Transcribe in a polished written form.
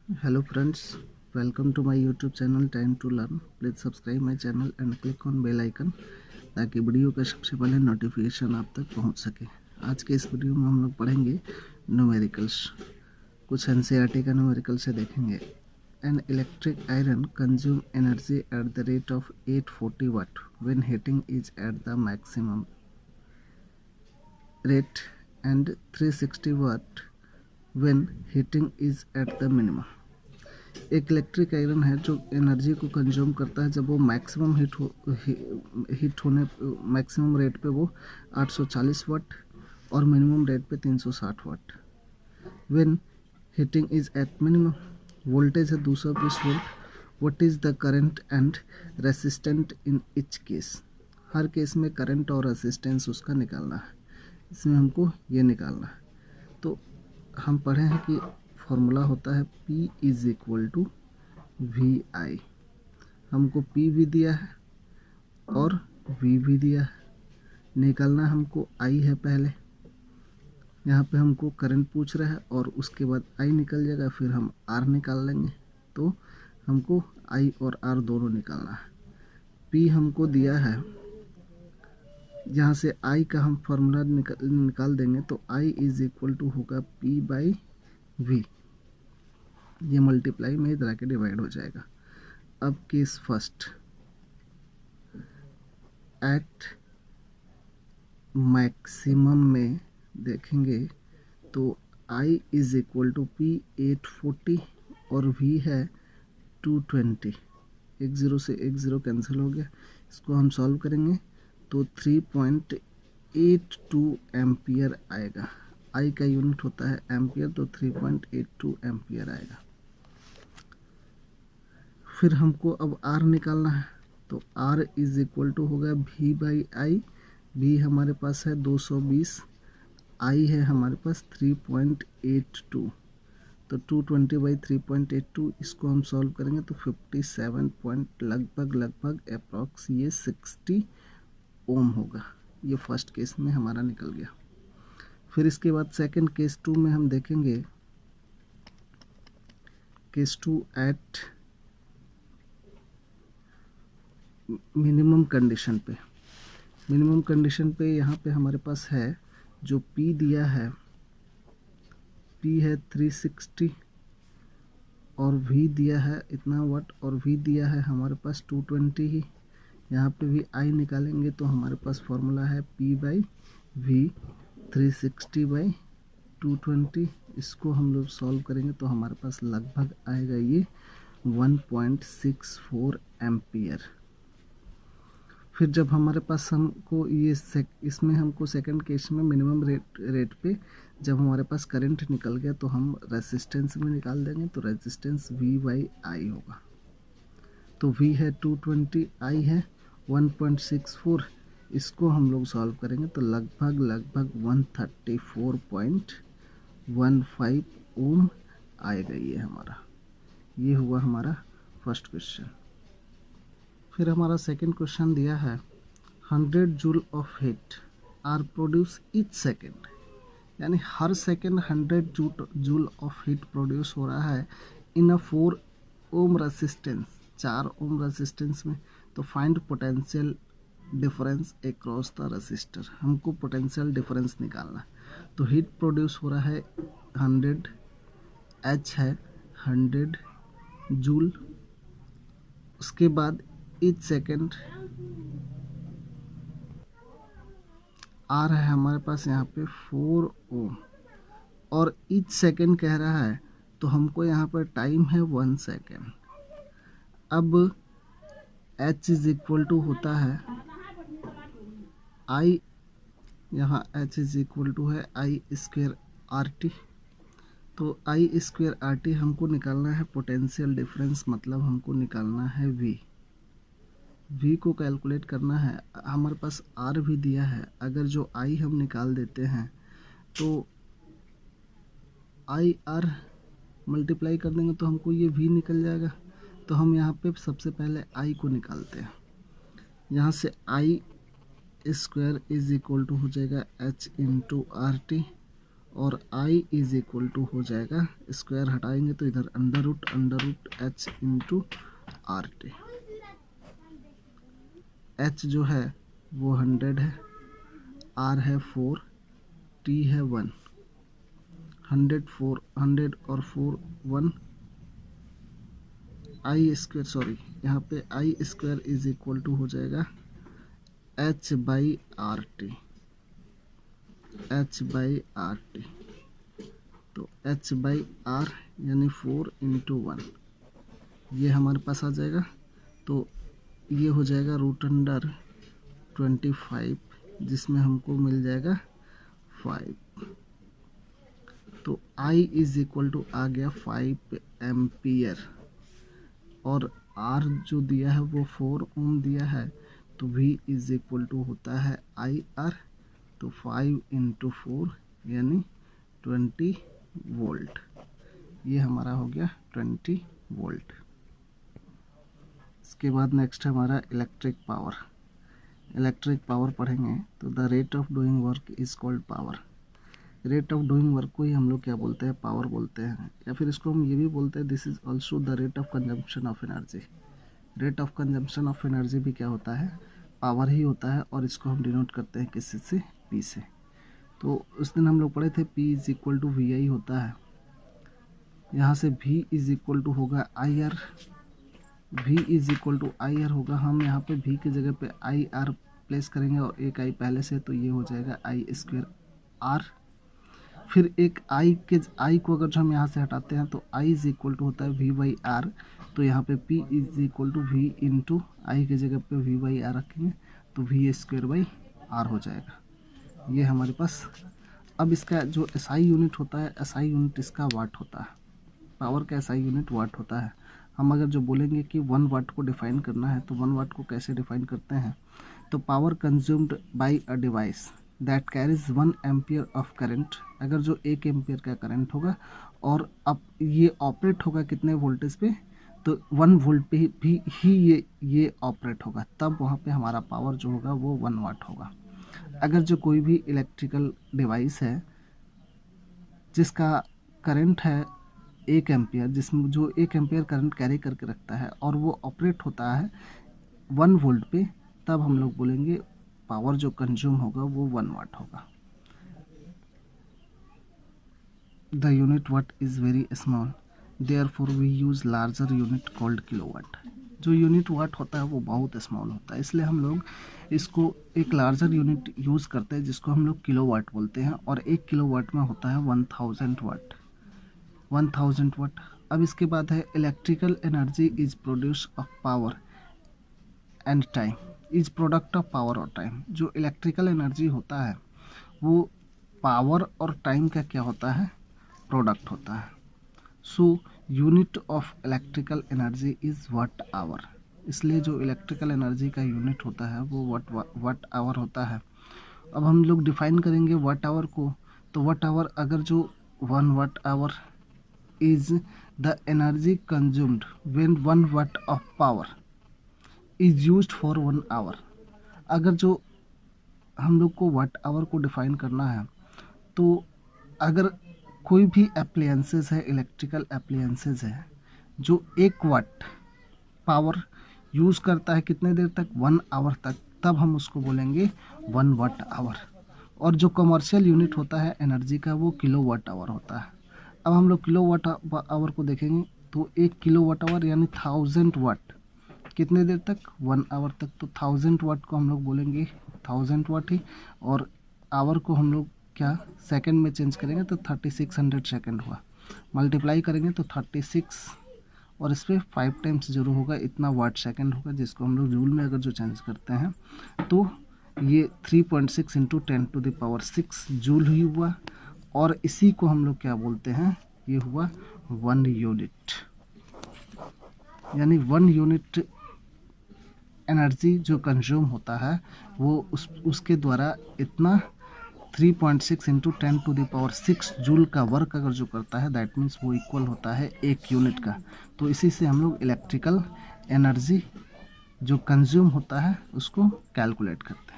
Hello friends, welcome to my YouTube channel Time to Learn. Please subscribe my channel and click on bell icon ताकि video का सबसे पहले notification आप तक पहुंच सके। आज के इस वीडियो में हम लोग पढ़ेंगे न्यूमेरिकल्स, कुछ एनसीईआरटी का न्यूमेरिकल से देखेंगे। An electric iron consume energy at the rate of 840 watt when heating is at the maximum rate and 360 watt when heating is at the minimum। एक इलेक्ट्रिक आयरन है जो एनर्जी को consume करता है जब वो मैक्सिमम हीट होने maximum rate पे वो 840 वाट और मिनिमम रेट पे 360 watt. When heating is at minimum, voltage है 220 volt. What is the current and resistant in each case, हर केस में करंट और रेसिस्टेंस उसका निकालना है। इसमें हमको ये निकालना है। तो हम पढ़े हैं कि फॉर्मूला होता है P is equal to V I. हमको P भी दिया है और V भी दिया है। निकालना हमको I है पहले। यहाँ पे हमको करंट पूछ रहा है और उसके बाद I निकल जाएगा, फिर हम R निकाल लेंगे। तो हमको I और R दोनों निकालना है। P हमको दिया है, यहाँ से I का हम फॉर्मूला निकाल देंगे तो I इज इक्वल टू होगा P बाई V। ये मल्टीप्लाई में इधर आके डिवाइड हो जाएगा। अब केस फर्स्ट, एट मैक्सिमम में देखेंगे तो I is equal to P 840 और V है 220। एक ज़ीरो से एक ज़ीरो कैंसिल हो गया। इसको हम सॉल्व करेंगे तो 3.82 एम्पियर आएगा। I का यूनिट होता है एम्पियर, तो 3.82 एम्पियर आएगा। फिर हमको अब R निकालना है तो R इज इक्वल टू होगा V बाई आई। V हमारे पास है 220, I है हमारे पास 3.82, तो 220 बाई 3.82, इसको हम सॉल्व करेंगे तो 57 पॉइंट लगभग अप्रॉक्स ये 60 ओम होगा। ये फर्स्ट केस में हमारा निकल गया। फिर इसके बाद सेकंड केस 2 में हम देखेंगे। केस 2 एट मिनिमम कंडीशन पे, मिनिमम कंडीशन पे यहाँ पे हमारे पास है जो P दिया है, P है 360 और V दिया है इतना वाट और V दिया है हमारे पास 220 ही। यहाँ पे भी I निकालेंगे तो हमारे पास फॉर्मूला है P बाई V 360 बाई 220। इसको हम लोग सॉल्व करेंगे तो हमारे पास लगभग आएगा ये 1.64 एम्पियर। फिर जब हमारे पास हमको ये इसमें हमको सेकंड केस में मिनिमम रेट पे जब हमारे पास करंट निकल गया तो हम रेजिस्टेंस में निकाल देंगे, तो रेजिस्टेंस V बाई आई होगा। तो V है 220, I है 1.64। इसको हम लोग सॉल्व करेंगे तो लगभग 134.15 ओम आएगा ये हमारा। ये हुआ हमारा फर्स्ट क्वेश्चन। फिर हमारा सेकंड क्वेश्चन दिया है 100 joule of heat are produce each second, यानी हर second 100 joule of heat produce हो रहा है इन अ 4 ओम रेसिस्टेंस, 4 ओम रेसिस्टेंस में। तो find potential difference across the resistor. हमको पोटेंशियल डिफरेंस निकालना है। तो हीट प्रोड्यूस हो रहा है 100, H है 100 जूल। उसके बाद ईच सेकेंड R है हमारे पास यहाँ पे 4 ओम और ईच सेकेंड कह रहा है तो हमको यहाँ पर टाइम है 1 सेकेंड। अब H इज इक्वल टू होता है I, यहाँ H इज इक्वल टू है I स्क्वेयर RT। तो I स्क्वेयर RT हमको निकालना है पोटेंशियल डिफरेंस, मतलब हमको निकालना है V को कैलकुलेट करना है। हमारे पास R भी दिया है, अगर जो I हम निकाल देते हैं तो I R मल्टीप्लाई कर देंगे तो हमको ये V निकल जाएगा। तो हम यहाँ पे सबसे पहले I को निकालते हैं। यहाँ से I square is equal to हो जाएगा H इंटू RT और I इज इक्वल टू हो जाएगा, स्क्वायर हटाएंगे तो इधर under root h into R T. h जो है वो 100 है, r है 4, t है 1, 100 और 4 1, आई स्क्वायर सॉरी यहाँ पे आई स्क्वायर इज इक्वल टू हो जाएगा h बाई आर टी, तो h बाई आर यानी 4 इंटू 1 ये हमारे पास आ जाएगा। तो ये हो जाएगा √25 जिसमें हमको मिल जाएगा 5। तो I इज इक्वल टू आ गया 5 एम्पियर और R जो दिया है वो 4 ओम दिया है, तो V इज इक्वल टू होता है IR, तो 5 इंटू 4 यानी 20 वोल्ट। ये हमारा हो गया 20 वोल्ट। इसके बाद नेक्स्ट है हमारा इलेक्ट्रिक पावर। इलेक्ट्रिक पावर पढ़ेंगे तो the rate of doing work is called power. Rate of doing work को ही हम लोग क्या बोलते हैं, पावर बोलते हैं, या फिर इसको हम ये भी बोलते हैं this is also the rate of consumption of energy. Rate of consumption of energy भी क्या होता है, पावर ही होता है, और इसको हम डिनोट करते हैं किसी से, पी से। तो उस दिन हम लोग पढ़े थे P is equal to V I होता है, यहाँ से v इज इक्वल टू होगा I R, v is equal to I R होगा, हम यहाँ पे v की जगह पे आई आर प्लेस करेंगे और एक आई पहले से, तो ये हो जाएगा आई स्क्वायर आर। फिर एक आई को अगर जो हम यहाँ से हटाते हैं तो आई इज इक्वल टू होता है v बाई आर, तो यहाँ पे p is equal to v into I की जगह पे v बाई आर रखेंगे तो v स्क्वायर बाई आर हो जाएगा। ये हमारे पास। अब इसका जो SI यूनिट होता है, SI यूनिट इसका वाट होता है, पावर का SI यूनिट वाट होता है। हम अगर जो बोलेंगे कि 1 वाट को डिफाइन करना है तो 1 वाट को कैसे डिफाइन करते हैं, तो power consumed by a device that carries 1 ampere of current. अगर जो 1 एम्पियर का करंट होगा और अब ये ऑपरेट होगा कितने वोल्टेज पे, तो 1 वोल्ट पे ही ये ऑपरेट होगा, तब वहाँ पे हमारा पावर जो होगा वो 1 वाट होगा। अगर जो कोई भी इलेक्ट्रिकल डिवाइस है जिसका करंट है 1 एम्पियर, जिसमें जो 1 एम्पियर करंट कैरी करके रखता है और वो ऑपरेट होता है 1 वोल्ट पे, तब हम लोग बोलेंगे पावर जो कंज्यूम होगा वो 1 वाट होगा। The unit watt is very small, therefore we use larger unit called kilowatt. जो यूनिट वाट होता है वो बहुत स्मॉल होता है, इसलिए हम लोग इसको एक लार्जर यूनिट यूज़ करते हैं जिसको हम लोग किलोवाट बोलते हैं, और 1 किलोवाट में होता है 1000 वाट। 1000 वाट। अब इसके बाद है electrical energy is produce of power and time is product of power और टाइम। जो इलेक्ट्रिकल एनर्जी होता है वो पावर और टाइम का क्या होता है, प्रोडक्ट होता है। So unit of electrical energy is watt hour, इसलिए जो इलेक्ट्रिकल एनर्जी का यूनिट होता है वो वाट आवर होता है। अब हम लोग डिफाइन करेंगे वाट आवर को, तो वाट आवर अगर जो 1 watt hour is the energy consumed when 1 watt of power is used for 1 hour। अगर जो हम लोग को वाट आवर को डिफाइन करना है, तो अगर कोई भी एप्लायंसेस है, इलेक्ट्रिकल एप्लायंसेस है जो 1 वाट पावर यूज़ करता है कितने देर तक, 1 आवर तक, तब हम उसको बोलेंगे 1 वाट आवर। और जो कमर्शियल यूनिट होता है एनर्जी का वो किलो वाट आवर होता है। अब हम लोग किलो वाट आवर को देखेंगे तो 1 किलो वाट आवर यानी 1000 वाट कितने देर तक, 1 आवर तक। तो 1000 वाट को हम लोग बोलेंगे 1000 वाट ही, और आवर को हम लोग क्या सेकंड में चेंज करेंगे तो 3600 सेकंड हुआ, मल्टीप्लाई करेंगे तो 36 और इस पर 5 टाइम्स जीरो होगा, इतना वाट सेकंड होगा, जिसको हम लोग जूल में अगर जो चेंज करते हैं तो ये 3.6 इंटू 10⁶ जूल ही हुआ। और इसी को हम लोग क्या बोलते हैं, ये हुआ 1 यूनिट, यानी 1 यूनिट एनर्जी जो कंज्यूम होता है वो उसके द्वारा इतना 3.6 इंटू 10⁶ जूल का वर्क अगर जो करता है, दैट मीन्स वो इक्वल होता है 1 यूनिट का। तो इसी से हम लोग इलेक्ट्रिकल एनर्जी जो कंज्यूम होता है उसको कैलकुलेट करते हैं।